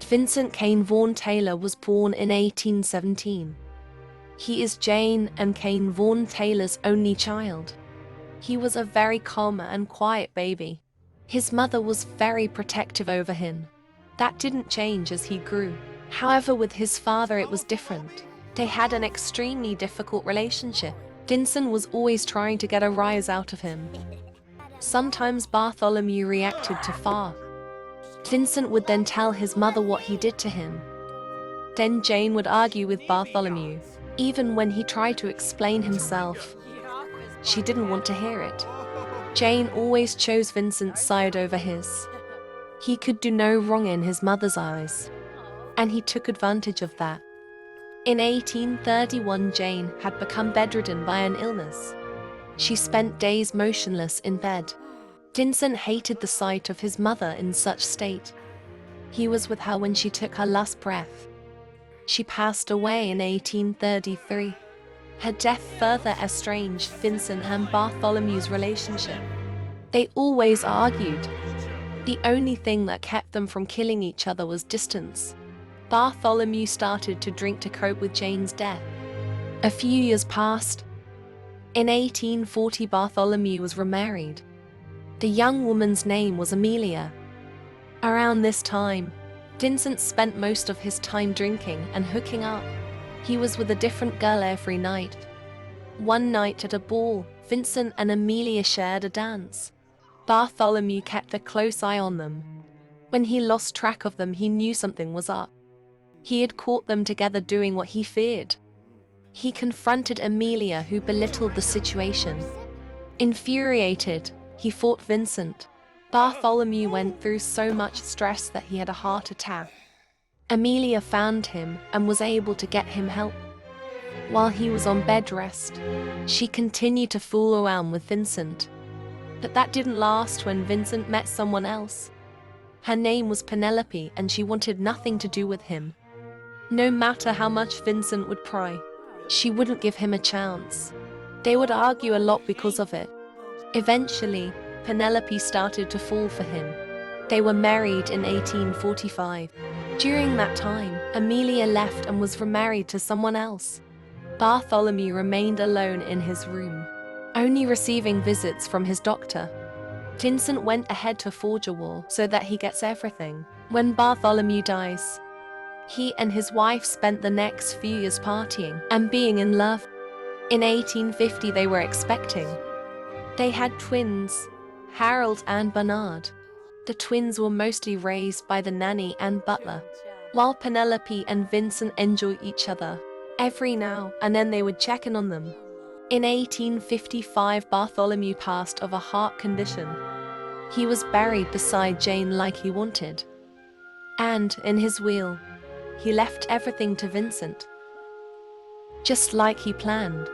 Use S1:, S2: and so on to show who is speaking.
S1: Vincent Kane Vaughan Taylor was born in 1817. He is Jane and Kane Vaughan Taylor's only child. He was a very calm and quiet baby. His mother was very protective over him. That didn't change as he grew. However, with his father it was different. They had an extremely difficult relationship. Vincent was always trying to get a rise out of him. Sometimes Bartholomew reacted too far. Vincent would then tell his mother what he did to him. Then Jane would argue with Bartholomew. Even when he tried to explain himself, she didn't want to hear it. Jane always chose Vincent's side over his. He could do no wrong in his mother's eyes, and he took advantage of that. In 1831, Jane had become bedridden by an illness. She spent days motionless in bed. Vincent hated the sight of his mother in such state. He was with her when she took her last breath. She passed away in 1833. Her death further estranged Vincent and Bartholomew's relationship. They always argued. The only thing that kept them from killing each other was distance. Bartholomew started to drink to cope with Jane's death. A few years passed. In 1840, Bartholomew was remarried. The young woman's name was Amelia. Around this time, Vincent spent most of his time drinking and hooking up. He was with a different girl every night. One night at a ball, Vincent and Amelia shared a dance. Bartholomew kept a close eye on them. When he lost track of them, he knew something was up. He had caught them together doing what he feared. He confronted Amelia, who belittled the situation. Infuriated, he fought Vincent. Bartholomew went through so much stress that he had a heart attack. Amelia found him and was able to get him help. While he was on bed rest, she continued to fool around with Vincent. But that didn't last when Vincent met someone else. Her name was Penelope, and she wanted nothing to do with him. No matter how much Vincent would pry, she wouldn't give him a chance. They would argue a lot because of it. Eventually, Penelope started to fall for him. They were married in 1845. During that time, Amelia left and was remarried to someone else. Bartholomew remained alone in his room, only receiving visits from his doctor. Vincent went ahead to forge a will so that he gets everything. When Bartholomew dies, he and his wife spent the next few years partying and being in love. In 1850, they were expecting. They had twins, Harold and Bernard. The twins were mostly raised by the nanny and butler, while Penelope and Vincent enjoyed each other. Every now and then they would check in on them. In 1855, Bartholomew passed of a heart condition. He was buried beside Jane like he wanted. And in his will, he left everything to Vincent, just like he planned.